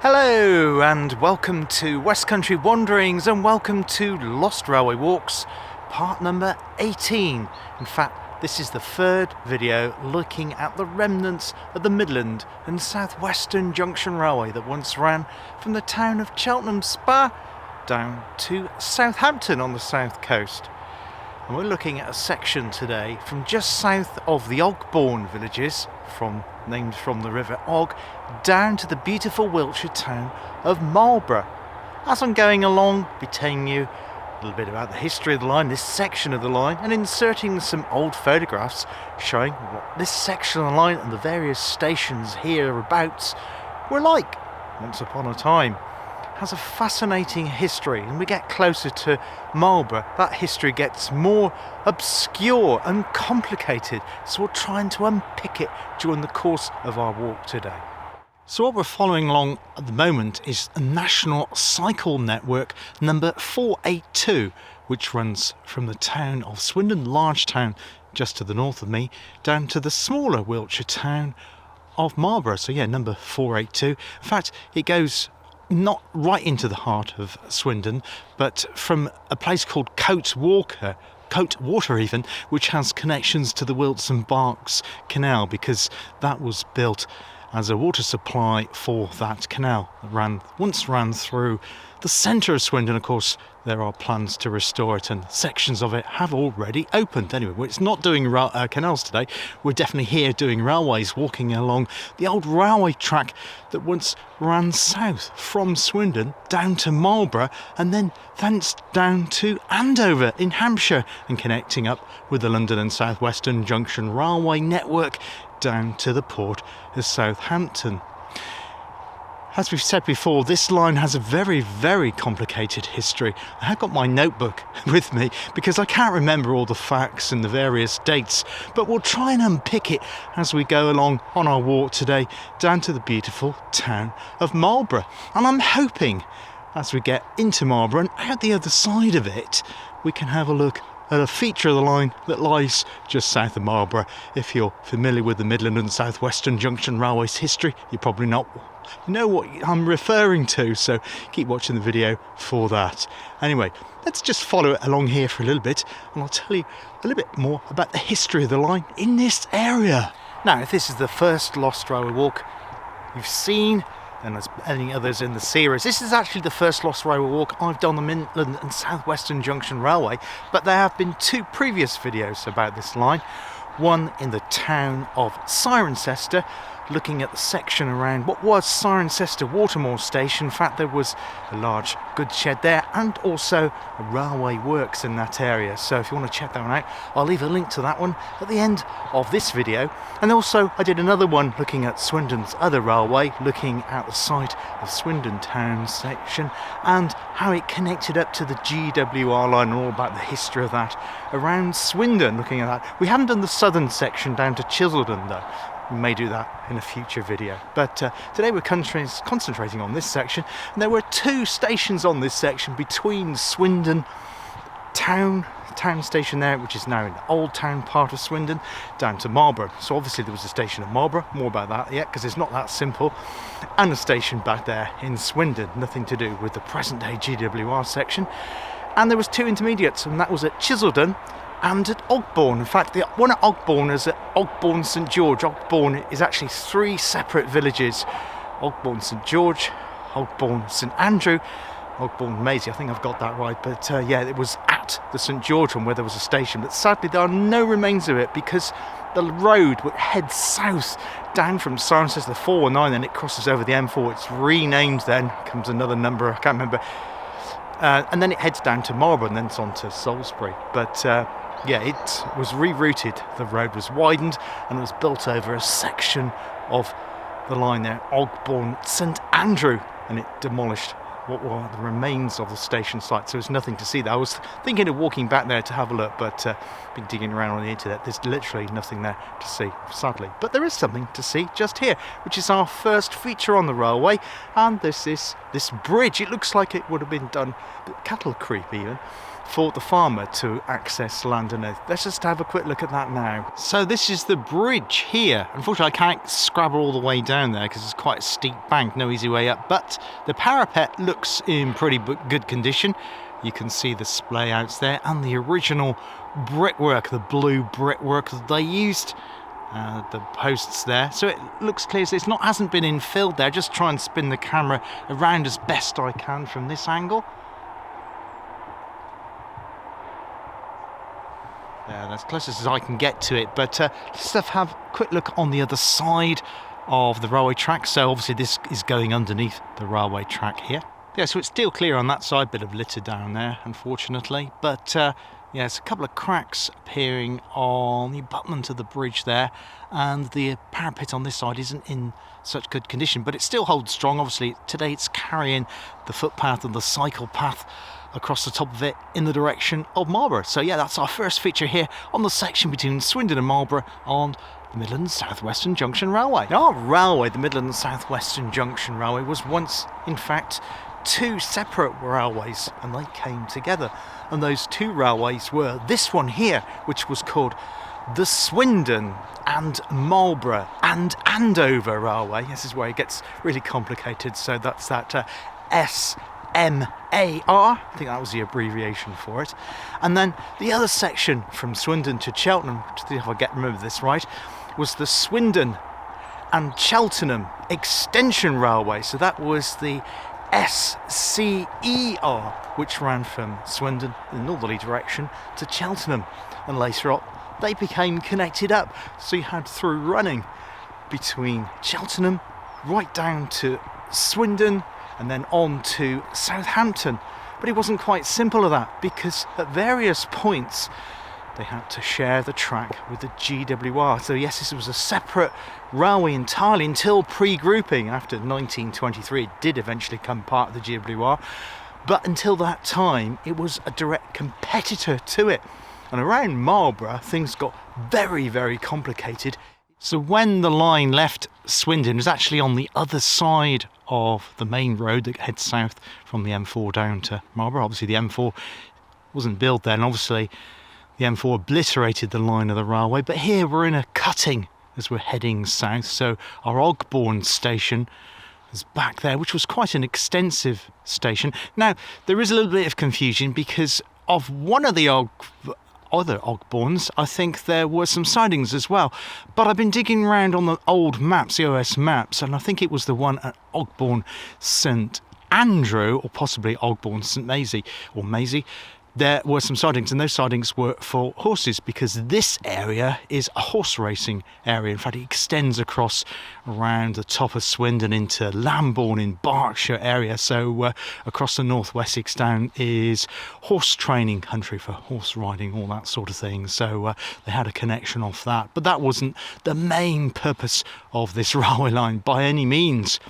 Hello and welcome to West Country Wanderings and welcome to Lost Railway Walks, part number 18. In fact, this is the third video looking at the remnants of the Midland and South Western Junction Railway that once ran from the town of Cheltenham Spa down to Southampton on the south coast. And we're looking at a section today from just south of the Ogbourne villages, named from the River Og, down to the beautiful Wiltshire town of Marlborough. As I'm going along, I'll be telling you a little bit about the history of the line, this section of the line, and inserting some old photographs showing what this section of the line and the various stations hereabouts were like once upon a time. It has a fascinating history, and we get closer to Marlborough, that history gets more obscure and complicated, so we're trying to unpick it during the course of our walk today. So what we're following along at the moment is a national cycle network number 482, which runs from the town of Swindon, large town just to the north of me, down to the smaller Wiltshire town of Marlborough. So yeah, number 482. In fact, it goes not right into the heart of Swindon, but from a place called Coat Water even, which has connections to the Wilts and Berks Canal, because that was built as a water supply for that canal that once ran through the centre of Swindon. Of course, there are plans to restore it, and sections of it have already opened. Anyway, it's not doing canals today. We're definitely here doing railways, walking along the old railway track that once ran south from Swindon down to Marlborough, and then thence down to Andover in Hampshire, and connecting up with the London and South Western Junction Railway network down to the port of Southampton. As we've said before, this line has a very, very complicated history. I have got my notebook with me because I can't remember all the facts and the various dates, but we'll try and unpick it as we go along on our walk today down to the beautiful town of Marlborough. And I'm hoping as we get into Marlborough and out the other side of it, we can have a look at a feature of the line that lies just south of Marlborough. If you're familiar with the Midland and South Western Junction Railway's history, you probably know what I'm referring to, so keep watching the video for that. Anyway, let's just follow it along here for a little bit, and I'll tell you a little bit more about the history of the line in this area. Now, if this is the first Lost Railway Walk you've seen, and there's any others in the series, this is actually the first Lost Railway Walk I've done on the Midland and South Western Junction Railway, but there have been two previous videos about this line. One in the town of Cirencester, looking at the section around what was Cirencester Watermoor Station. In fact, there was a large goods shed there and also a railway works in that area. So if you want to check that one out, I'll leave a link to that one at the end of this video. And also I did another one looking at Swindon's other railway, looking at the site of Swindon Town section and how it connected up to the GWR line and all about the history of that around Swindon, looking at that. We haven't done the southern section down to Chiseldon though. We may do that in a future video, but today we're concentrating on this section, and there were two stations on this section between Swindon town station there, which is now in the old town part of Swindon, down to Marlborough. So obviously there was a station at Marlborough, more about that yet because it's not that simple, and a station back there in Swindon, nothing to do with the present day GWR section. And there was two intermediates, and that was at Chiseldon and at Ogbourne. In fact, the one at Ogbourne is at Ogbourne St George. Ogbourne is actually three separate villages: Ogbourne St George, Ogbourne St Andrew, Ogbourne Maisie. I think I've got that right, but yeah, it was at the St George one where there was a station, but sadly there are no remains of it because the road which heads south down from Cirencester, the 419, then it crosses over the M4. It's renamed, then comes another number, I can't remember, and then it heads down to Marlborough and then it's on to Salisbury. But yeah, it was rerouted, the road was widened, and it was built over a section of the line there, Ogbourne St Andrew, and it demolished what were the remains of the station site, so there's nothing to see there. I was thinking of walking back there to have a look, but been digging around on the internet. There's literally nothing there to see, sadly. But there is something to see just here, which is our first feature on the railway, and this is this bridge. It looks like it would have been done, cattle creep even, for the farmer to access land underneath. Let's just have a quick look at that now. So this is the bridge here. Unfortunately, I can't scrabble all the way down there because it's quite a steep bank, no easy way up, but the parapet looks in pretty good condition. You can see the splay outs there and the original brickwork, the blue brickwork that they used. The posts there, so it looks clear. So hasn't been infilled there. Just try and spin the camera around as best I can from this angle. Yeah, that's closest as I can get to it, but let's have a quick look on the other side of the railway track. So obviously this is going underneath the railway track here. Yeah, so it's still clear on that side, bit of litter down there, unfortunately, but yeah, there's a couple of cracks appearing on the abutment of the bridge there, and the parapet on this side isn't in such good condition, but it still holds strong. Obviously today it's carrying the footpath and the cycle path across the top of it in the direction of Marlborough. So yeah, that's our first feature here on the section between Swindon and Marlborough on the Midland South-Western Junction Railway. Our railway, the Midland South-Western Junction Railway, was once in fact two separate railways, and they came together, and those two railways were this one here, which was called the Swindon and Marlborough and Andover Railway. This is where it gets really complicated, so that's that SMAR, I think that was the abbreviation for it. And then the other section from Swindon to Cheltenham, to see if I remember this right, was the Swindon and Cheltenham Extension Railway. So that was the SCER, which ran from Swindon in the northerly direction to Cheltenham, and later on they became connected up. So you had through running between Cheltenham right down to Swindon and then on to Southampton. But it wasn't quite simple of that, because at various points they had to share the track with the GWR. So yes, this was a separate railway entirely until pre-grouping. After 1923 it did eventually become part of the GWR, but until that time it was a direct competitor to it. And around Marlborough things got very, very complicated. So when the line left Swindon, it was actually on the other side of the main road that heads south from the M4 down to Marlborough. Obviously the M4 wasn't built then, obviously the M4 obliterated the line of the railway, but here we're in a cutting as we're heading south. So our Ogbourne station is back there, which was quite an extensive station. Now there is a little bit of confusion because of one of the other Ogbournes, I think there were some sidings as well, but I've been digging around on the old maps, the OS maps, and I think it was the one at Ogbourne St Andrew, or possibly Ogbourne St Maisie, or Maisie. There were some sidings, and those sidings were for horses, because this area is a horse racing area. In fact, it extends across around the top of Swindon into Lambourne in Berkshire area. So across the North Wessex down is horse training country for horse riding, all that sort of thing. So they had a connection off that. But that wasn't the main purpose of this railway line by any means.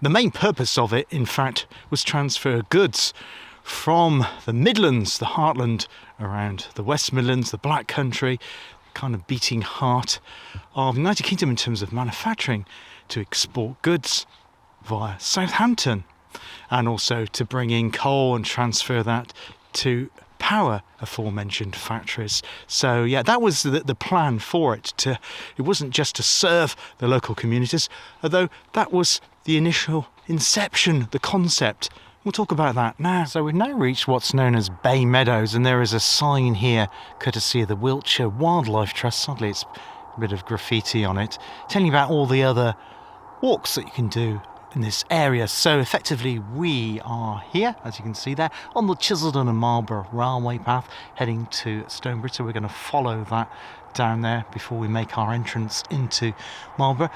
The main purpose of it, in fact, was transfer goods from the Midlands, the heartland around the West Midlands, the Black Country, kind of beating heart of the United Kingdom in terms of manufacturing, to export goods via Southampton, and also to bring in coal and transfer that to power aforementioned factories. So yeah, that was the plan for it. It wasn't just to serve the local communities, although that was the initial inception, the concept. We'll talk about that now. So we've now reached what's known as Bay Meadows, and there is a sign here, courtesy of the Wiltshire Wildlife Trust. Sadly, it's a bit of graffiti on it, telling you about all the other walks that you can do in this area. So effectively we are here, as you can see there, on the Chiseldon and Marlborough railway path heading to Stonebridge. So we're going to follow that down there before we make our entrance into Marlborough.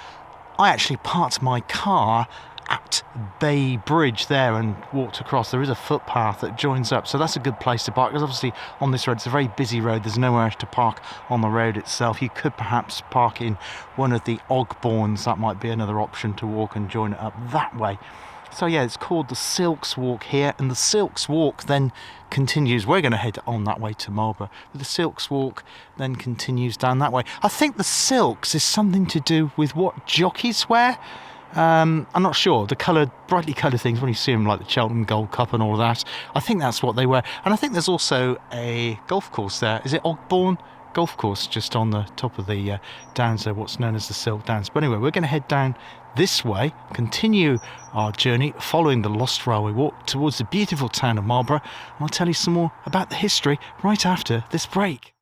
I actually parked my car at Bay Bridge there and walked across. There is a footpath that joins up, so that's a good place to park, because obviously on this road it's a very busy road. There's nowhere to park on the road itself. You could perhaps park in one of the Ogbournes. That might be another option, to walk and join it up that way So yeah, it's called the Silks Walk here, and the Silks Walk then continues. We're going to head on that way to Marlborough, but the Silks Walk then continues down that way. I think the silks is something to do with what jockeys wear. I'm not sure. The coloured, brightly coloured things, when you see them like the Cheltenham Gold Cup and all of that, I think that's what they wear. And I think there's also a golf course there. Is it Ogbourne Golf Course, just on the top of the downs there, what's known as the Silk Downs. But anyway, we're going to head down this way, continue our journey following the Lost Railway Walk towards the beautiful town of Marlborough, and I'll tell you some more about the history right after this break.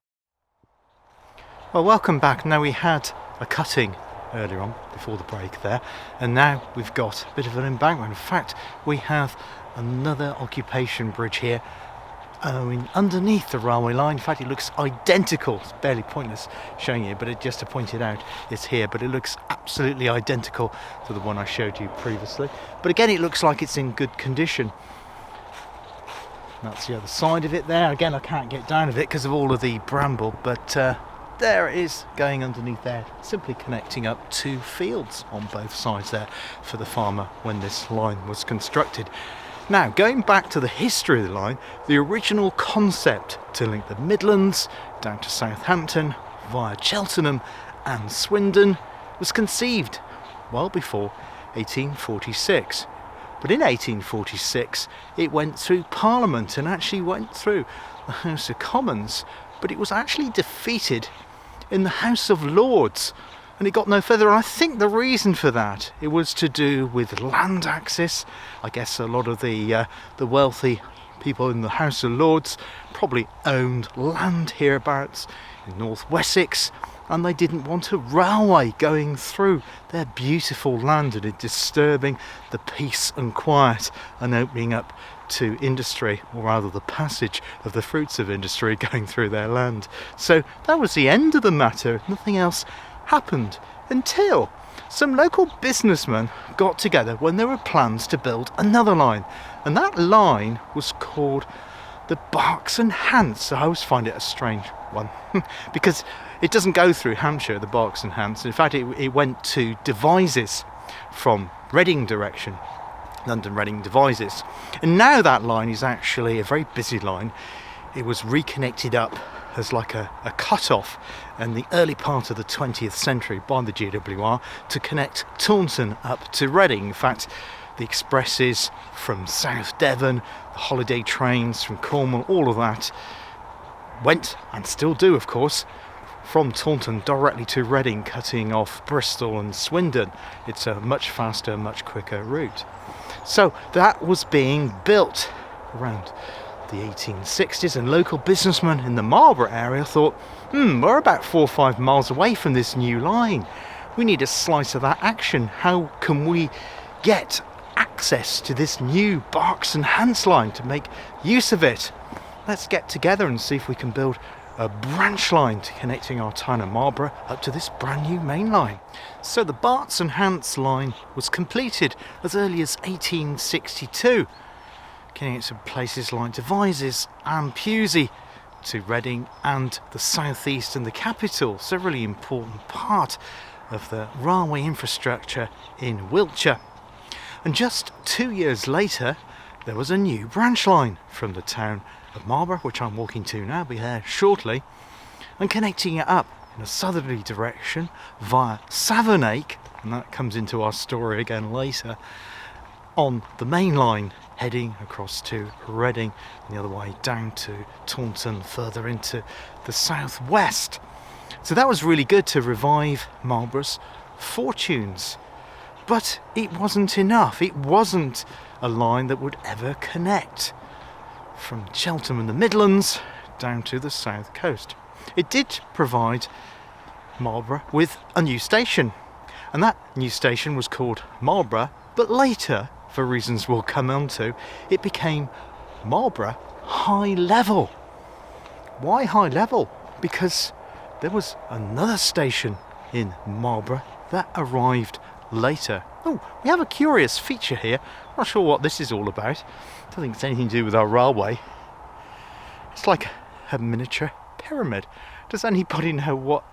Well, welcome back. Now, we had a cutting earlier on before the break there, and now we've got a bit of an embankment. In fact, we have another occupation bridge here underneath the railway line. In fact, it looks identical. It's barely pointless showing you, but just to point it out, it's here, but it looks absolutely identical to the one I showed you previously. But again, it looks like it's in good condition. That's the other side of it there. Again, I can't get down of it because of all of the bramble, but there it is going underneath there, simply connecting up two fields on both sides there for the farmer when this line was constructed. Now, going back to the history of the line, the original concept to link the Midlands down to Southampton via Cheltenham and Swindon was conceived well before 1846. But in 1846 it went through Parliament and actually went through the House of Commons, but it was actually defeated in the House of Lords, and it got no further. And I think the reason for that, it was to do with land access. I guess a lot of the wealthy people in the House of Lords probably owned land hereabouts in North Wessex, and they didn't want a railway going through their beautiful land and it disturbing the peace and quiet and opening up to industry, or rather the passage of the fruits of industry going through their land. So that was the end of the matter. Nothing else happened until some local businessmen got together when there were plans to build another line, and that line was called the Berks and Hants. I always find it a strange one because it doesn't go through Hampshire, the Berks and Hants. In fact, it went to Devizes from Reading direction, London Reading Devizes, and now that line is actually a very busy line. It was reconnected up as like a cut-off in the early part of the 20th century by the GWR to connect Taunton up to Reading. In fact, the expresses from South Devon, the holiday trains from Cornwall, all of that went, and still do of course, from Taunton directly to Reading, cutting off Bristol and Swindon. It's a much faster, much quicker route. So that was being built around the 1860s, and local businessmen in the Marlborough area thought, we're about 4 or 5 miles away from this new line. We need a slice of that action. How can we get access to this new Berks and Hants line to make use of it? Let's get together and see if we can build a branch line to connecting our town of Marlborough up to this brand new main line. So the Berks and Hants line was completed as early as 1862. Getting it to places like Devizes and Pewsey, to Reading and the southeast and the capital. So a really important part of the railway infrastructure in Wiltshire. And just 2 years later, there was a new branch line from the town of Marlborough, which I'm walking to now, be there shortly, and connecting it up in a southerly direction via Savernake, and that comes into our story again later, on the main line heading across to Reading and the other way down to Taunton, further into the southwest. So that was really good to revive Marlborough's fortunes. But it wasn't enough. It wasn't a line that would ever connect from Cheltenham and the Midlands down to the south coast. It did provide Marlborough with a new station, and that new station was called Marlborough, but later, for reasons we'll come on to, it became Marlborough High Level. Why High Level? Because there was another station in Marlborough that arrived later. Oh, we have a curious feature here. I'm not sure what this is all about. I don't think it's anything to do with our railway. It's like a miniature pyramid. Does anybody know what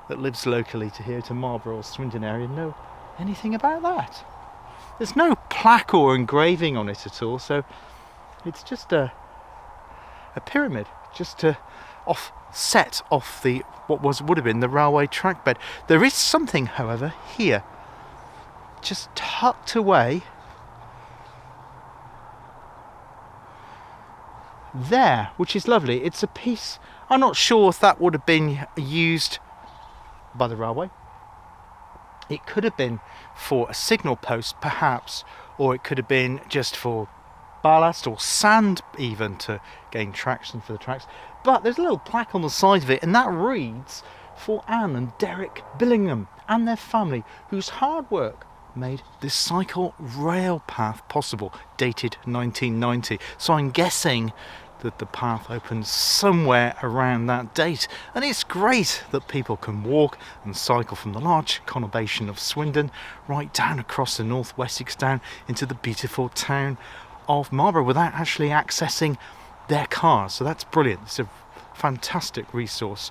that lives locally to here to Marlborough or Swindon area know anything about that? There's no plaque or engraving on it at all, so it's just a pyramid, just to offset off the would have been the railway track bed. There is something, however, here, just tucked away there, which is lovely. It's a piece, I'm not sure if that would have been used by the railway. It could have been for a signal post perhaps, or it could have been just for ballast or sand even to gain traction for the tracks. But there's a little plaque on the side of it, and that reads, "For Anne and Derek Billingham and their family, whose hard work made this cycle rail path possible," dated 1990. So I'm guessing that the path opened somewhere around that date, and it's great that people can walk and cycle from the large conurbation of Swindon right down across the North Wessex down into the beautiful town of Marlborough without actually accessing their cars. So that's brilliant. It's a fantastic resource.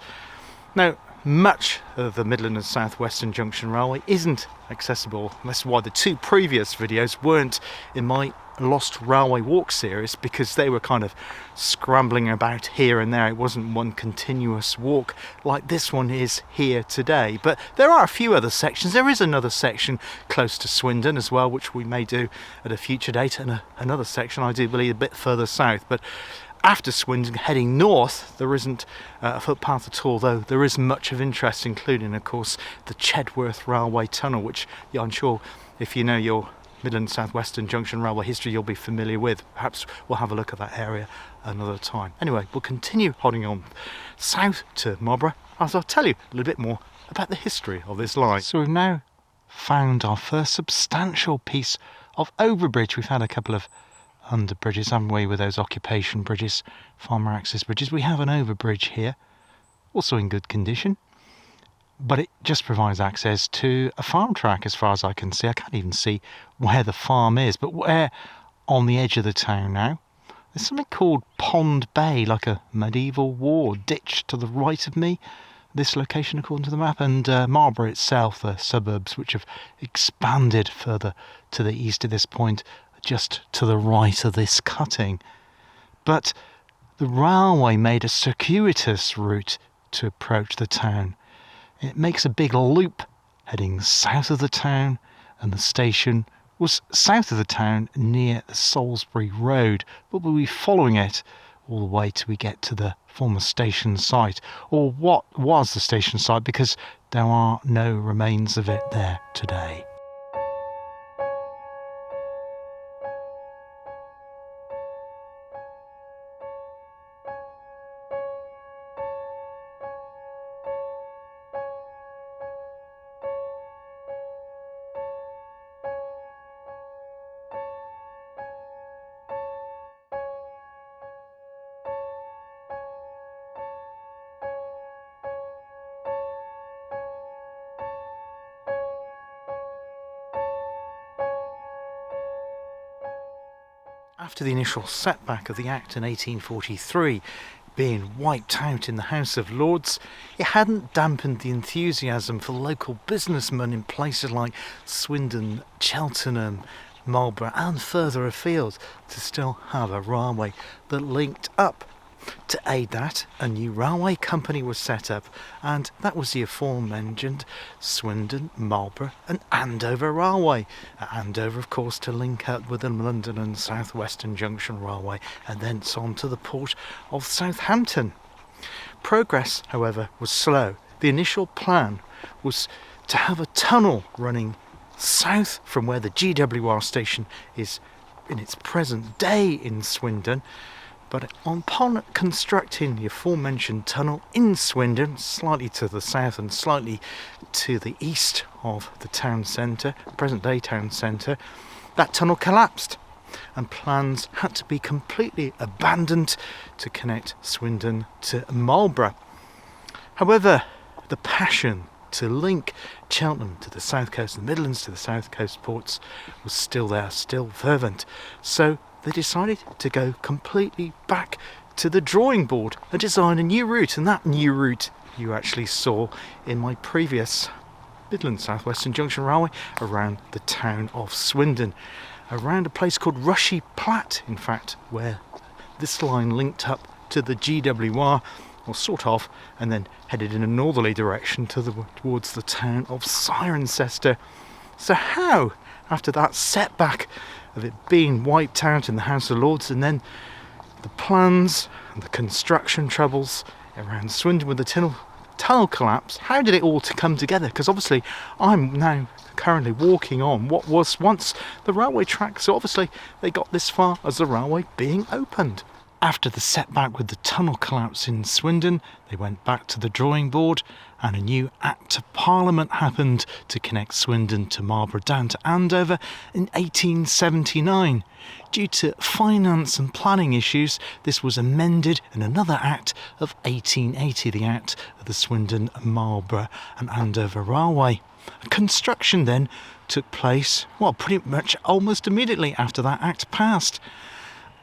Now, much of the Midland and South Western Junction Railway isn't accessible. That's why the two previous videos weren't in my Lost Railway Walk series, because they were kind of scrambling about here and there. It wasn't one continuous walk like this one is here today. But there are a few other sections. There is another section close to Swindon as well, which we may do at a future date, and another section I do believe a bit further south. But after Swindon, heading north, there isn't a footpath at all, though there is much of interest, including, of course, the Chedworth Railway Tunnel, which I'm sure if you know your Midland South Western Junction Railway history you'll be familiar with. Perhaps we'll have a look at that area another time. Anyway, we'll continue holding on south to Marlborough as I'll tell you a little bit more about the history of this line. So we've now found our first substantial piece of overbridge. We've had a couple of under bridges, haven't we, with those occupation bridges, farmer access bridges. We have an overbridge here, also in good condition, but it just provides access to a farm track as far as I can see. I can't even see where the farm is, but we're on the edge of the town now. There's something called Pond Bay, like a medieval war ditch to the right of me, this location according to the map, and Marlborough itself, the suburbs which have expanded further to the east at this point, just to the right of this cutting. But the railway made a circuitous route to approach the town. It makes a big loop heading south of the town, and the station was south of the town near the Salisbury Road, but we'll be following it all the way till we get to the former station site, or what was the station site, because there are no remains of it there today. After the initial setback of the Act in 1843 being wiped out in the House of Lords, it hadn't dampened the enthusiasm for local businessmen in places like Swindon, Cheltenham, Marlborough and further afield to still have a railway that linked up. To aid that, a new railway company was set up, and that was the aforementioned Swindon, Marlborough and Andover Railway. Andover, of course, to link up with the London and South Western Junction Railway, and thence on to the port of Southampton. Progress, however, was slow. The initial plan was to have a tunnel running south from where the GWR station is in its present day in Swindon. But upon constructing the aforementioned tunnel in Swindon, slightly to the south and slightly to the east of the town centre, present-day town centre, that tunnel collapsed and plans had to be completely abandoned to connect Swindon to Marlborough. However, the passion to link Cheltenham to the south coast and the Midlands to the south coast ports was still there, still fervent. So they decided to go completely back to the drawing board and design a new route, and that new route you actually saw in my previous Midland South Western Junction Railway around the town of Swindon, around a place called Rushy Platt, in fact, where this line linked up to the GWR, or sort of, and then headed in a northerly direction towards the town of Cirencester. So how, after that setback of it being wiped out in the House of Lords, and then the plans and the construction troubles around Swindon with the tunnel collapse, how did it all come together? Because obviously I'm now currently walking on what was once the railway track, so obviously they got this far as the railway being opened. After the setback with the tunnel collapse in Swindon, they went back to the drawing board and a new Act of Parliament happened to connect Swindon to Marlborough down to Andover in 1879. Due to finance and planning issues, this was amended in another Act of 1880, the Act of the Swindon, Marlborough and Andover Railway. Construction then took place, well, pretty much almost immediately after that Act passed.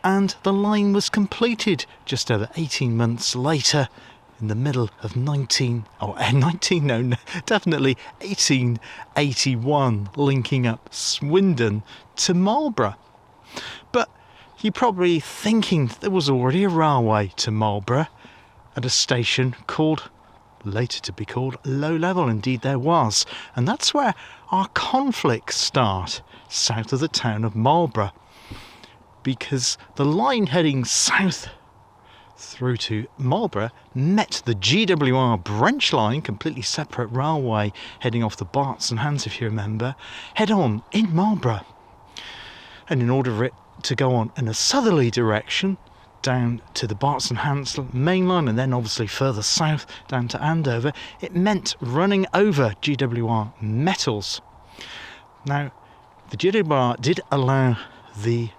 And the line was completed just over 18 months later, in the middle of 1881, linking up Swindon to Marlborough. But you're probably thinking there was already a railway to Marlborough at a station called, later to be called, Low Level. Indeed there was, and that's where our conflicts start, south of the town of Marlborough. Because the line heading south through to Marlborough met the GWR branch line, completely separate railway heading off the Barts and Hants, if you remember, head on in Marlborough. And in order for it to go on in a southerly direction down to the Barts and Hants main line, and then obviously further south down to Andover, it meant running over GWR metals. Now, the GWR did allow the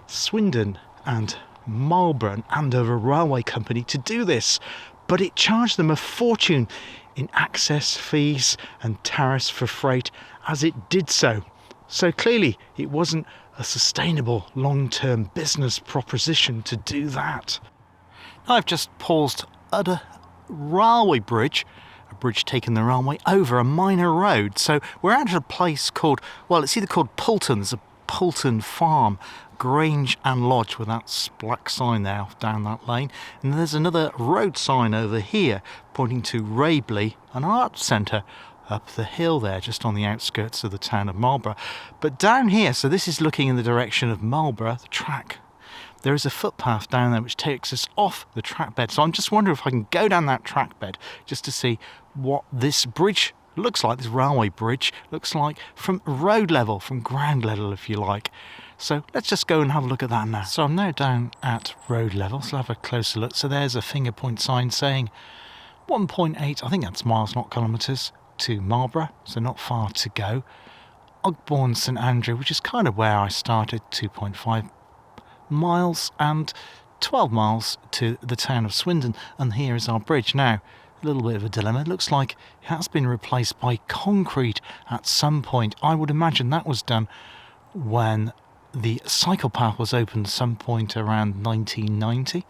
Swindon and Marlborough and Andover Railway Company to do this, but it charged them a fortune in access fees and tariffs for freight as it did so. So clearly it wasn't a sustainable long-term business proposition to do that. Now I've just paused at a railway bridge, a bridge taking the railway over a minor road. So we're at a place called, well, it's either called Poulton, there's a Poulton Farm, Grange and Lodge with that black sign there off down that lane, and there's another road sign over here pointing to Rabley, an art centre up the hill there just on the outskirts of the town of Marlborough. But down here, so this is looking in the direction of Marlborough, the track, there is a footpath down there which takes us off the track bed. So I'm just wondering if I can go down that track bed just to see what this bridge looks like, this railway bridge looks like from road level, from ground level if you like. So let's just go and have a look at that now. So I'm now down at road level, so I'll have a closer look. So there's a finger point sign saying 1.8, I think that's miles, not kilometres, to Marlborough, so not far to go. Ogbourne St Andrew, which is kind of where I started, 2.5 miles, and 12 miles to the town of Swindon. And here is our bridge. Now, a little bit of a dilemma. It looks like it has been replaced by concrete at some point. I would imagine that was done when the cycle path was opened some point around 1990,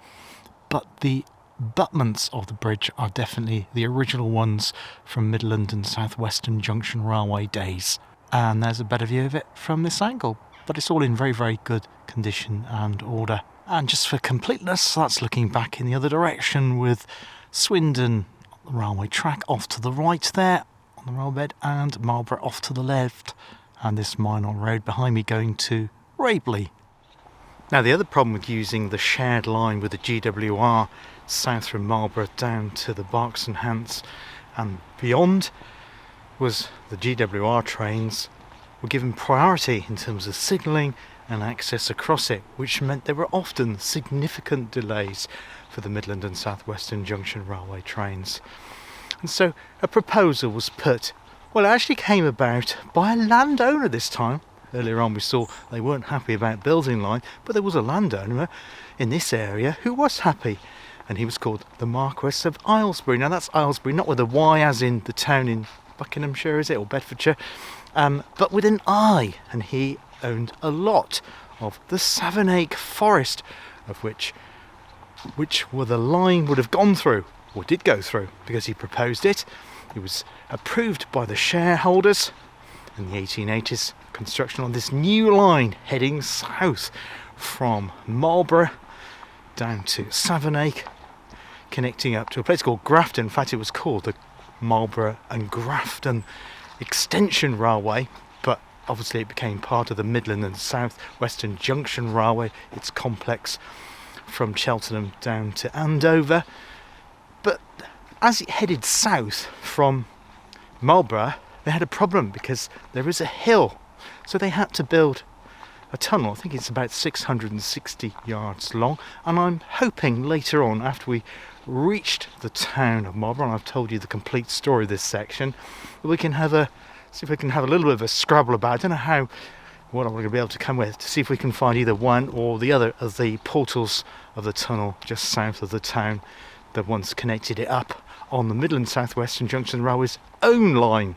but the abutments of the bridge are definitely the original ones from Midland and South Western Junction Railway days. And there's a better view of it from this angle, but it's all in very, very good condition and order. And just for completeness, that's looking back in the other direction with Swindon railway track off to the right there on the rail bed, and Marlborough off to the left, and this minor road behind me going to Rabley. Now the other problem with using the shared line with the GWR south from Marlborough down to the Barks and Hants and beyond was the GWR trains were given priority in terms of signalling and access across it, which meant there were often significant delays for the Midland and South Western Junction Railway trains. And so a proposal was put. Well, it actually came about by a landowner this time. Earlier on we saw they weren't happy about building line, but there was a landowner in this area who was happy, and he was called the Marquess of Aylesbury. Now that's Aylesbury, not with a Y as in the town in Buckinghamshire, is it, or Bedfordshire, but with an I, and he owned a lot of the Savernake Forest, of which the line would have gone through or did go through, because he proposed it. It was approved by the shareholders in the 1880s. Construction on this new line heading south from Marlborough down to Savernake, connecting up to a place called Grafton. In fact, it was called the Marlborough and Grafton Extension Railway, but obviously it became part of the Midland and South Western Junction Railway, its complex from Cheltenham down to Andover. But as it headed south from Marlborough, they had a problem because there is a hill, so they had to build a tunnel. I think it's about 660 yards long, and I'm hoping later on, after we reached the town of Marlborough, and I've told you the complete story of this section, we can see if we can have a little bit of a scrabble about. I don't know what I'm going to be able to come with, to see if we can find either one or the other of the portals of the tunnel just south of the town that once connected it up on the Midland South Western Junction Railway's own line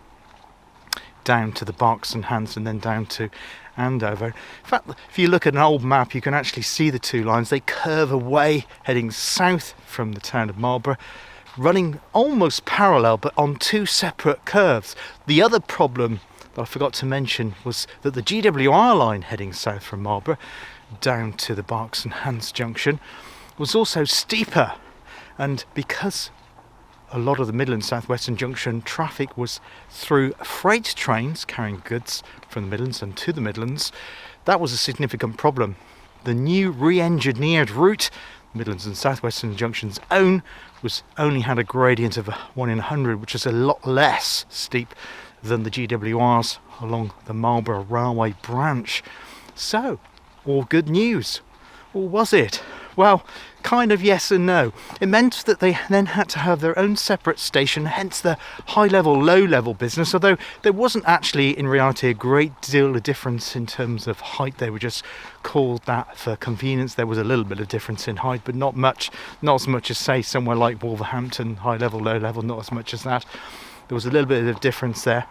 down to the Berks and Hants and then down to Andover. In fact, if you look at an old map, you can actually see the two lines. They curve away heading south from the town of Marlborough, running almost parallel but on two separate curves. The other problem that I forgot to mention was that the GWR line heading south from Marlborough down to the Berks and Hants junction was also steeper, and because a lot of the Midland South Western Junction traffic was through freight trains carrying goods from the Midlands and to the Midlands, that was a significant problem. The new re-engineered route, Midlands and South Western Junction's own, only had a gradient of 1 in 100, which is a lot less steep than the GWRs along the Marlborough Railway branch. So, all good news. Or was it? Well, kind of yes and no. It meant that they then had to have their own separate station, hence the high-level, low-level business, although there wasn't actually in reality a great deal of difference in terms of height. They were just called that for convenience. There was a little bit of difference in height, but not much, not as much as, say, somewhere like Wolverhampton, high-level, low-level, not as much as that. There was a little bit of difference there,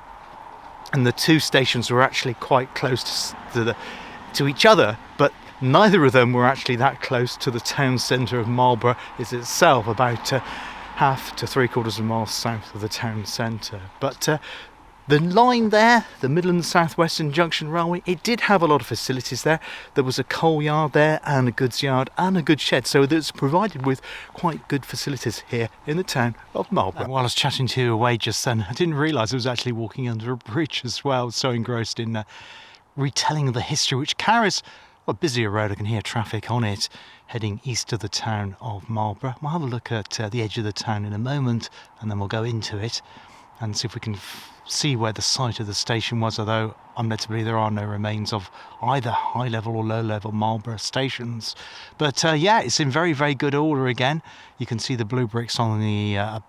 and the two stations were actually quite close to each other, but neither of them were actually that close to the town centre of Marlborough is itself, about half to 3/4 of a mile south of the town centre. But the line there, the Midland South Western Junction Railway, it did have a lot of facilities there. There was a coal yard there and a goods yard and a goods shed, so it's provided with quite good facilities here in the town of Marlborough. While I was chatting to you away just then, I didn't realise I was actually walking under a bridge as well. I was so engrossed in retelling the history, which carries a busier road. I can hear traffic on it heading east of the town of Marlborough. We'll have a look at the edge of the town in a moment, and then we'll go into it and see if we can see where the site of the station was, although I'm led to believe there are no remains of either high-level or low-level Marlborough stations. But yeah, it's in very, very good order again. You can see the blue bricks on the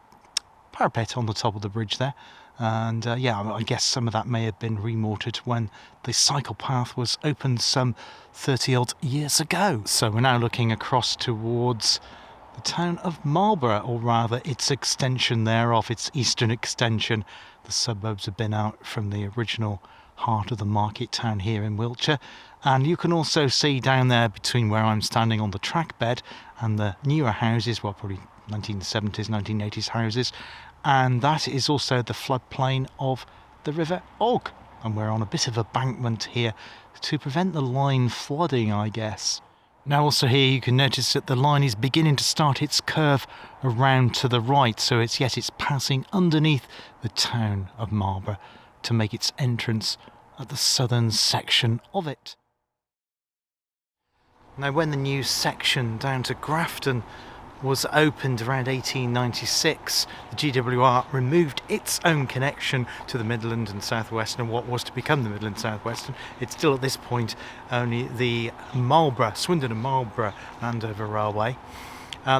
parapet on the top of the bridge there. And yeah, I guess some of that may have been remortared when the cycle path was opened some 30 odd years ago. So we're now looking across towards the town of Marlborough, or rather its extension thereof, its eastern extension. The suburbs have been out from the original heart of the market town here in Wiltshire. And you can also see down there between where I'm standing on the track bed and the newer houses, well, probably 1970s, 1980s houses, and that is also the floodplain of the River Og, and we're on a bit of a bankment here to prevent the line flooding, I guess. Now also here you can notice that the line is beginning to start its curve around to the right, so it's passing underneath the town of Marlborough to make its entrance at the southern section of it. Now when the new section down to Grafton was opened around 1896, the GWR removed its own connection to the Midland and South Western, and what was to become the Midland South Western. It's still at this point only the Marlborough, Swindon and Marlborough Andover Railway.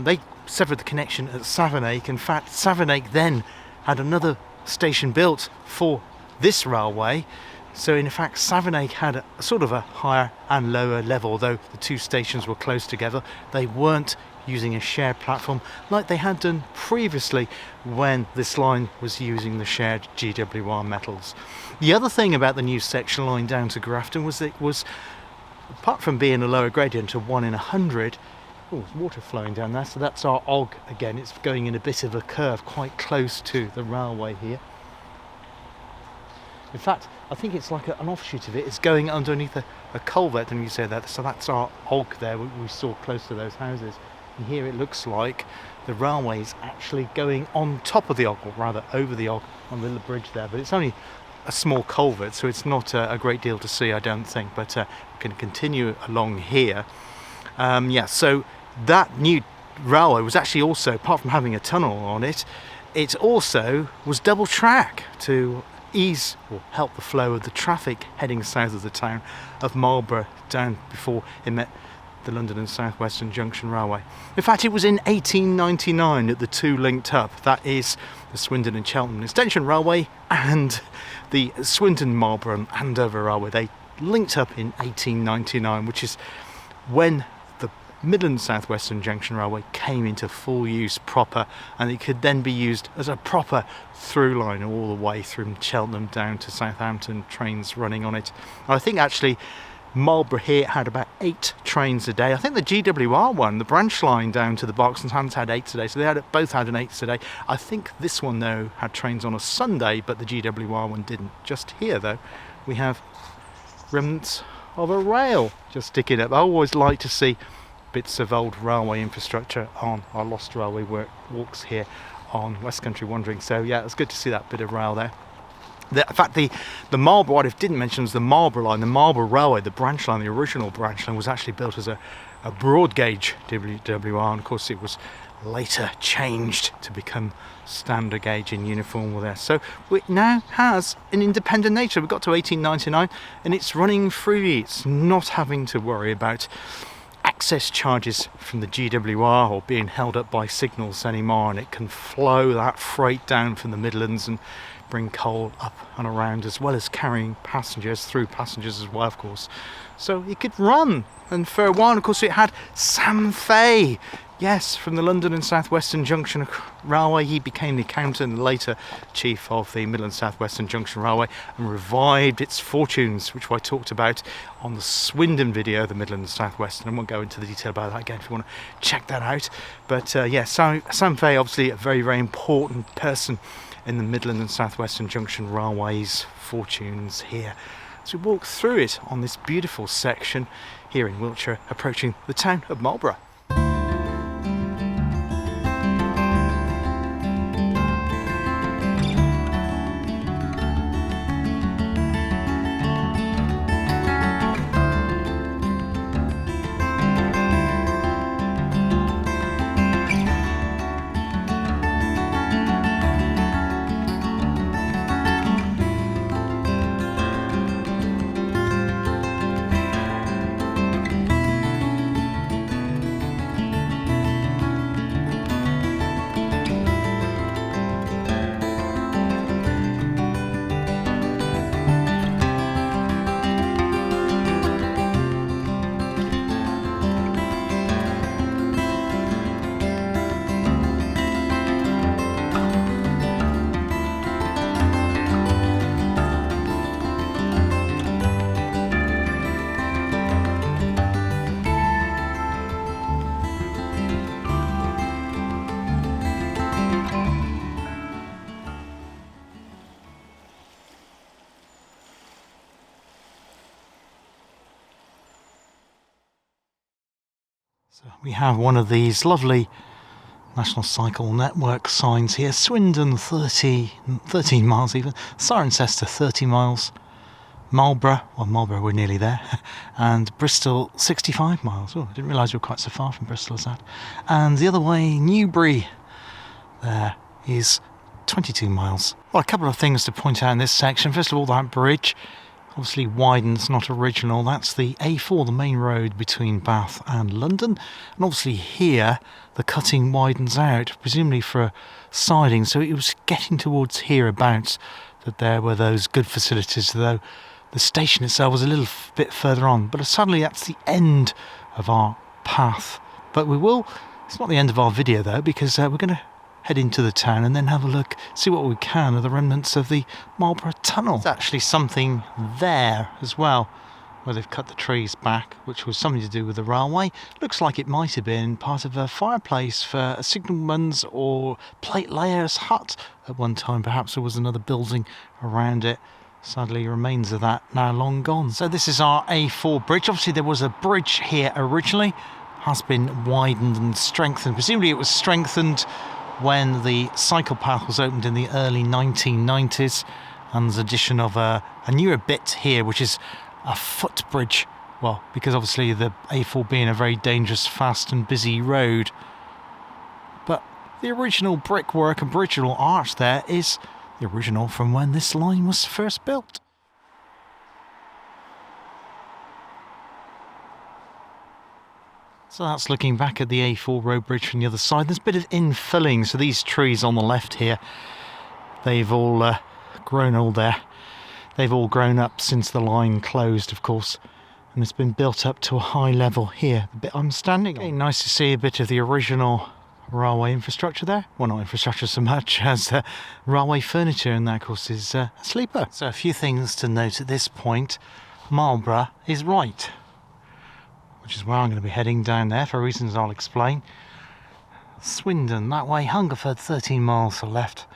They severed the connection at Savernake. In fact, Savernake then had another station built for this railway. So in fact, Savernake had a sort of a higher and lower level, though the two stations were close together. They weren't using a shared platform like they had done previously when this line was using the shared GWR metals. The other thing about the new section line down to Grafton was that it was, apart from being a lower gradient of 1 in 100, Oh, there's water flowing down there, so that's our Og again. It's going in a bit of a curve, quite close to the railway here. In fact, I think it's like an offshoot of it. It's going underneath a culvert, and you say that. So that's our Og there, we saw close to those houses. And here it looks like the railway is actually going on top of the Og, or rather over the Og, on the little bridge there. But it's only a small culvert, so it's not a great deal to see, I don't think. But we can continue along here. Yeah, so that new railway was actually also, apart from having a tunnel on it, it also was double track to ease or help the flow of the traffic heading south of the town of Marlborough down before it met the London and South Western Junction Railway. In fact, it was in 1899 that the two linked up. That is the Swindon and Cheltenham Extension Railway and the Swindon, Marlborough and Andover Railway. They linked up in 1899, which is when the Midland South Western Junction Railway came into full use proper, and it could then be used as a proper through line all the way from Cheltenham down to Southampton, trains running on it. I think actually Marlborough here had about 8 trains a day. I think the GWR one, the branch line down to the Box and Hands, had 8 a day, so they both had an 8 a day. I think this one though had trains on a Sunday, but the GWR one didn't. Just here though we have remnants of a rail just sticking up. I always like to see bits of old railway infrastructure on our Lost Railway walks here on West Country Wandering. So yeah, it's good to see that bit of rail there. In fact, the Marlborough, what I didn't mention was the Marlborough line. The Marlborough Railway, the branch line, the original branch line, was actually built as a broad gauge WWR, and of course it was later changed to become standard gauge in uniform there. So it now has an independent nature. We got to 1899 and it's running freely. It's not having to worry about access charges from the GWR or being held up by signals anymore, and it can flow that freight down from the Midlands and bring coal up and around, as well as carrying passengers as well, of course. So it could run, and for a while of course it had Sam Fay, yes, from the London and South Western Junction Railway. He became the accountant and later chief of the Midland South Western Junction Railway and revived its fortunes, which I talked about on the Swindon video, the Midland and South Western. I won't go into the detail about that again if you want to check that out. But yeah, Sam Fay, obviously a very, very important person in the Midland and South Western Junction Railway's fortunes here. So we walk through it on this beautiful section here in Wiltshire, approaching the town of Marlborough. So we have one of these lovely National Cycle Network signs here. Swindon 13 miles even, Cirencester 30 miles, Marlborough, well Marlborough we're nearly there, and Bristol 65 miles. Oh, I didn't realise we were quite so far from Bristol as that. And the other way, Newbury, there is 22 miles. Well, a couple of things to point out in this section. First of all, that bridge obviously widens, not original. That's the A4, the main road between Bath and London. And obviously here, the cutting widens out, presumably for siding. So it was getting towards hereabouts that there were those good facilities, though the station itself was a little bit further on. But suddenly that's the end of our path. But it's not the end of our video though, because we're going to head into the town and then have a look, see what we can of the remnants of the Marlborough Tunnel. There's actually something there as well, where they've cut the trees back, which was something to do with the railway. Looks like it might have been part of a fireplace for a signalman's or plate layer's hut at one time. Perhaps there was another building around it. Sadly, remains of that now long gone. So this is our A4 bridge. Obviously there was a bridge here originally, has been widened and strengthened. Presumably it was strengthened when the cycle path was opened in the early 1990s, and there's addition of a newer bit here, which is a footbridge. Well, because obviously the A4 being a very dangerous, fast and busy road. But the original brickwork and original arch there is the original from when this line was first built. So that's looking back at the A4 road bridge from the other side. There's a bit of infilling, so these trees on the left here, they've all grown all there. They've all grown up since the line closed, of course, and it's been built up to a high level here, the bit I'm standing on. Okay, nice to see a bit of the original railway infrastructure there. Well, not infrastructure so much as railway furniture, and that, of course, is a sleeper. So a few things to note at this point. Marlborough is right, which is where I'm going to be heading down there for reasons I'll explain. Swindon that way, Hungerford 13 miles to the left,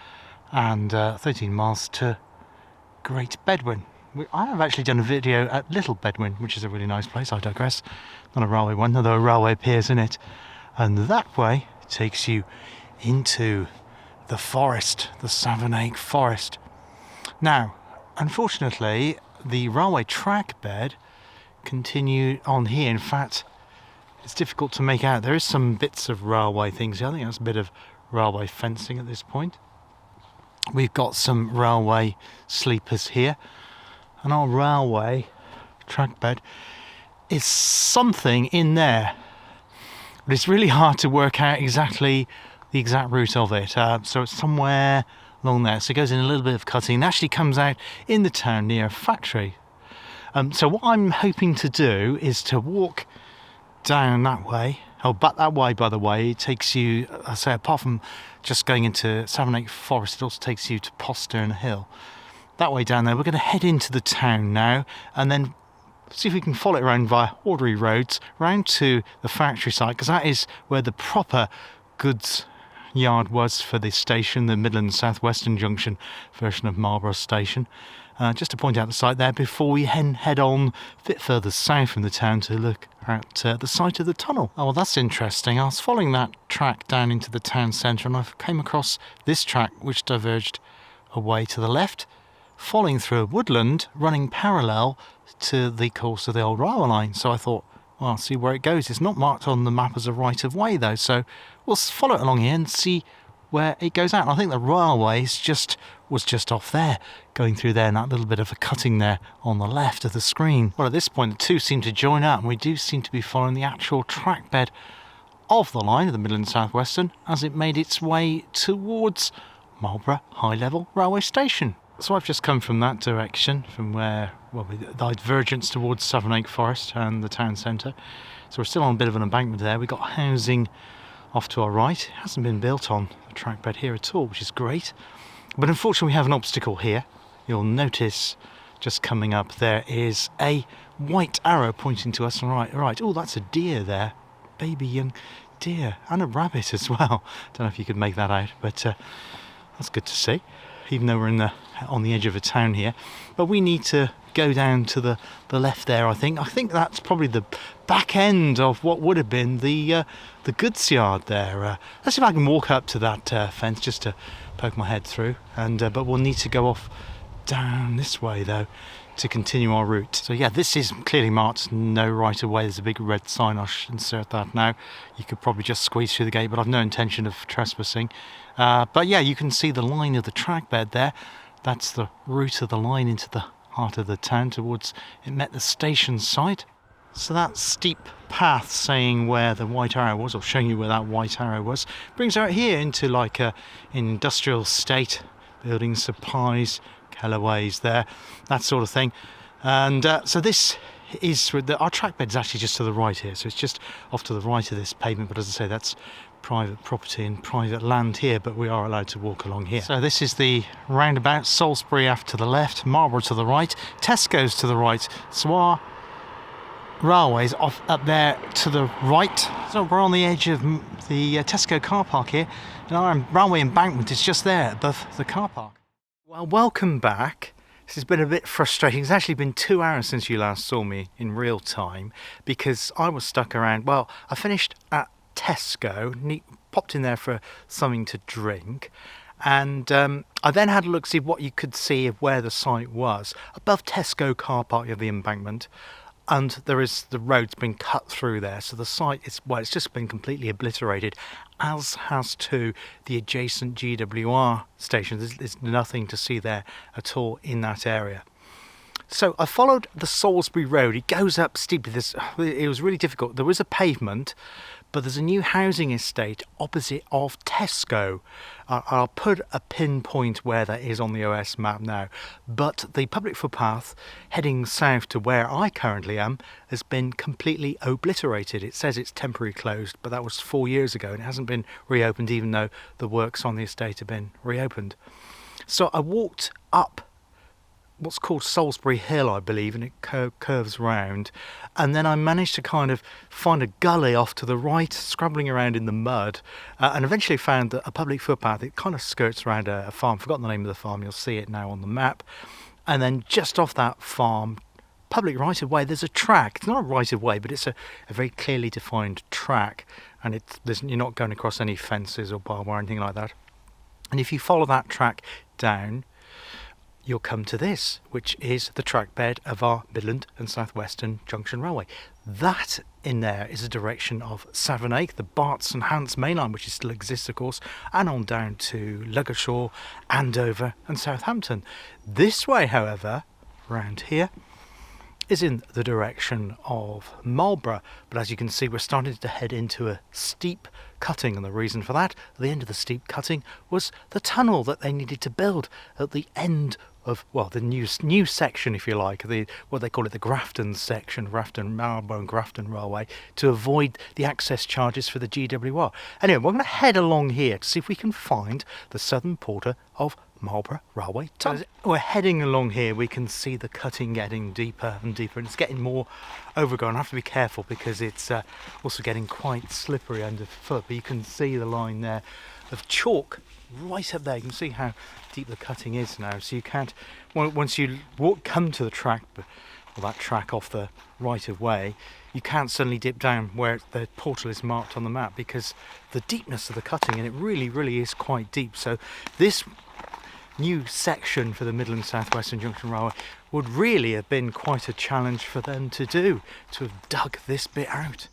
and 13 miles to Great Bedwin. I have actually done a video at Little Bedwin, which is a really nice place. I digress. Not a railway one, although a railway appears in it. And that way takes you into the forest, the Savernake Forest. Now, unfortunately, the railway track bed continued on here. In fact, it's difficult to make out. There is some bits of railway things here. I think that's a bit of railway fencing at this point. We've got some railway sleepers here, and our railway track bed is something in there, but it's really hard to work out exactly the exact route of it. So it's somewhere along there. So it goes in a little bit of cutting and actually comes out in the town near a factory. So what I'm hoping to do is to walk down that way. Oh, but that way, by the way, it takes you, I say, apart from just going into Savernake Forest, it also takes you to Postern Hill. That way down there, we're going to head into the town now, and then see if we can follow it around via ordinary roads, round to the factory site, because that is where the proper goods yard was for the station, the Midland South Western Junction version of Marlborough Station. Just to point out the site there before we head on a bit further south from the town to look at the site of the tunnel. Oh, well, that's interesting. I was following that track down into the town centre, and I came across this track which diverged away to the left, following through a woodland running parallel to the course of the old railway line. So I thought, well, I'll see where it goes. It's not marked on the map as a right of way though, so we'll follow it along here and see where it goes out. And I think the railway was just off there, going through there, and that little bit of a cutting there on the left of the screen. Well, at this point the two seem to join up, and we do seem to be following the actual track bed of the line of the Midland South Western as it made its way towards Marlborough High Level Railway Station. So I've just come from that direction, from where, well, the divergence towards Savernake Forest and the town centre. So we're still on a bit of an embankment there. We've got housing off to our right. It hasn't been built on the track bed here at all, which is great. But unfortunately we have an obstacle here. You'll notice just coming up there is a white arrow pointing to us. Right. Oh, that's a deer there. Baby young deer. And a rabbit as well. Don't know if you could make that out, but that's good to see, even though we're on the edge of a town here. But we need to go down to the left there, I think. I think that's probably the back end of what would have been the goods yard there. Let's see if I can walk up to that fence just to poke my head through. But we'll need to go off down this way though to continue our route. So yeah, this is clearly marked no right of way. There's a big red sign. I should insert that now. You could probably just squeeze through the gate, but I've no intention of trespassing. But yeah, you can see the line of the track bed there. That's the route of the line into the heart of the town towards it met the station site. So that steep path saying where the white arrow was, or showing you where that white arrow was, brings out here into like a industrial estate, building supplies, Kelloways there, that sort of thing. And so this is, our track bed is actually just to the right here, so it's just off to the right of this pavement, but as I say, that's private property and private land here, but we are allowed to walk along here. So this is the roundabout, Salisbury Ave to the left, Marlborough to the right, Tesco's to the right. So our railways off up there to the right. So we're on the edge of the Tesco car park here, and our railway embankment is just there above the car park. Well, welcome back. This has been a bit frustrating. It's actually been 2 hours since you last saw me in real time because I was stuck around. Well, I finished at Tesco, popped in there for something to drink, and I then had a look to see what you could see of where the site was. Above Tesco car park, you have the embankment, and there is the road's been cut through there, so the site is, well, it's just been completely obliterated, as has to the adjacent GWR station. There's nothing to see there at all in that area. So I followed the Salisbury Road. It goes up steeply. It was really difficult. There was a pavement, but there's a new housing estate opposite of Tesco. I'll put a pinpoint where that is on the OS map now. But the public footpath heading south to where I currently am has been completely obliterated. It says it's temporarily closed, but that was 4 years ago and it hasn't been reopened even though the works on the estate have been reopened. So I walked up what's called Salisbury Hill, I believe, and it curves round, and then I managed to kind of find a gully off to the right, scrabbling around in the mud, and eventually found that a public footpath. It kind of skirts around a farm. Forgotten the name of the farm. You'll see it now on the map. And then just off that farm, public right of way, there's a track. It's not a right of way, but it's a very clearly defined track, and you're not going across any fences or barbed wire or anything like that. And if you follow that track down, you'll come to this, which is the track bed of our Midland and South Western Junction Railway. That in there is a direction of Savernake, the Barts and Hants main line, which still exists, of course, and on down to Ludgershall, Andover and Southampton. This way, however, round here, is in the direction of Marlborough, but as you can see, we're starting to head into a steep cutting, and the reason for that, at the end of the steep cutting, was the tunnel that they needed to build at the end of, well, the new section, if you like, what they call it, the Grafton section, Marlborough and Grafton Railway, to avoid the access charges for the GWR. Anyway, we're going to head along here to see if we can find the southern quarter of Marlborough Railway Tunnel. As we're heading along here, we can see the cutting getting deeper and deeper, and it's getting more overgrown. I have to be careful because it's also getting quite slippery underfoot, but you can see the line there of chalk right up there. You can see how deep the cutting is now, so you can't, once you come to the track, or that track off the right of way, you can't suddenly dip down where the portal is marked on the map because the deepness of the cutting, and it really is quite deep. So this new section for the Midland South Western Junction Railway would really have been quite a challenge for them to do, to have dug this bit out.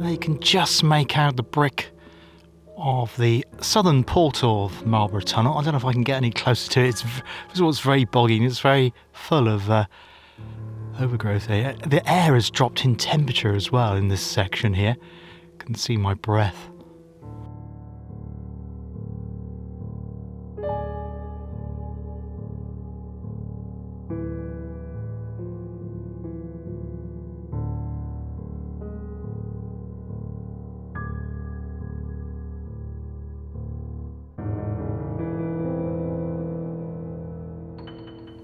You can just make out the brick of the southern portal of Marlborough Tunnel. I don't know if I can get any closer to it. It's very boggy and it's very full of overgrowth here. The air has dropped in temperature as well in this section here. You can see my breath.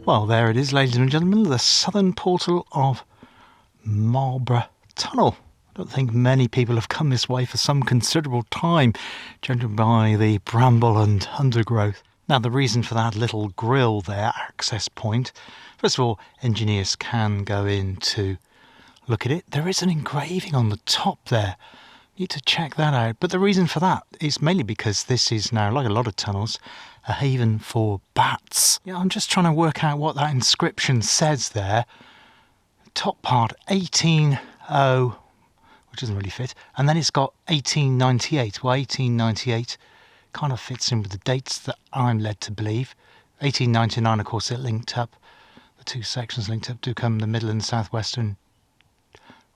Well, there it is, ladies and gentlemen, the southern portal of Marlborough Tunnel. I don't think many people have come this way for some considerable time, judging by the bramble and undergrowth. Now, the reason for that little grill there, access point, first of all, engineers can go in to look at it. There is an engraving on the top there. You need to check that out. But the reason for that is mainly because this is now, like a lot of tunnels, a haven for bats. Yeah, I'm just trying to work out what that inscription says there. Top part 180, which doesn't really fit, and then it's got 1898. Well, 1898 kind of fits in with the dates that I'm led to believe. 1899, of course, it linked up. The two sections linked up to become the Midland South Western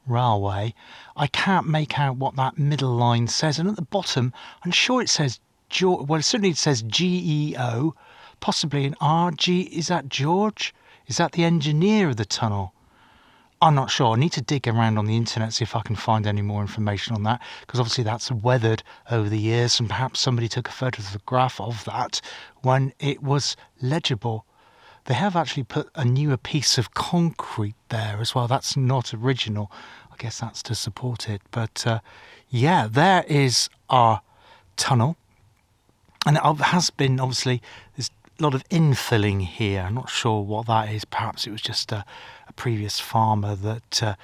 Railway. I can't make out what that middle line says, and at the bottom, I'm sure it says well, certainly it says GEO, possibly an RG. Is that George? Is that the engineer of the tunnel? I'm not sure. I need to dig around on the internet, see if I can find any more information on that, because obviously that's weathered over the years, and perhaps somebody took a photograph of that when it was legible. They have actually put a newer piece of concrete there as well. That's not original. I guess that's to support it. But yeah, there is our tunnel. And it has been, obviously, there's a lot of infilling here. I'm not sure what that is. Perhaps it was just a previous farmer that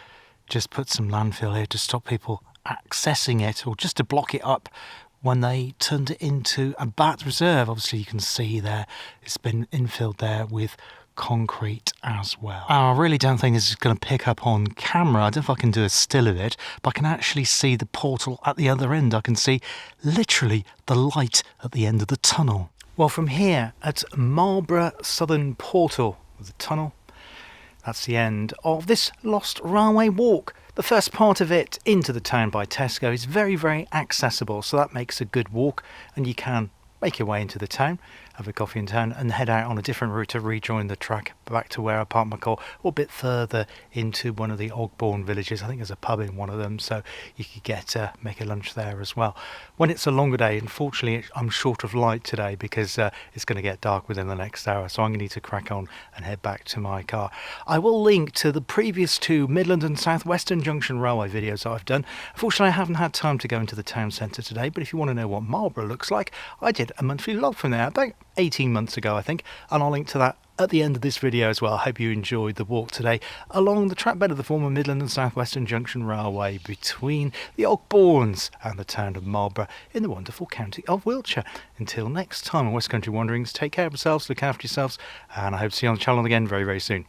just put some landfill here to stop people accessing it, or just to block it up when they turned it into a bat reserve. Obviously, you can see there it's been infilled there with concrete as well. I really don't think this is going to pick up on camera. I don't know if I can do a still of it, but I can actually see the portal at the other end. I can see literally the light at the end of the tunnel. Well, from here at Marlborough Southern Portal, the tunnel, that's the end of this Lost Railway walk. The first part of it into the town by Tesco is very, very accessible, so that makes a good walk, and you can make your way into the town, have a coffee in town, and head out on a different route to rejoin the track back to where I parked my car, or a bit further into one of the Ogbourne villages. I think there's a pub in one of them, so you could get make a lunch there as well. When it's a longer day, unfortunately I'm short of light today because it's going to get dark within the next hour, so I'm going to need to crack on and head back to my car. I will link to the previous two Midland and South Western Junction Railway videos that I've done. Unfortunately, I haven't had time to go into the town centre today, but if you want to know what Marlborough looks like, I did a monthly log from there about 18 months ago, I think, and I'll link to that at the end of this video as well. I hope you enjoyed the walk today along the trackbed of the former Midland and South Western Junction Railway between the Ogbournes and the town of Marlborough in the wonderful county of Wiltshire. Until next time on West Country Wanderings, take care of yourselves, look after yourselves, and I hope to see you on the channel again very, very soon.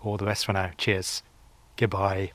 All the best for now. Cheers. Goodbye.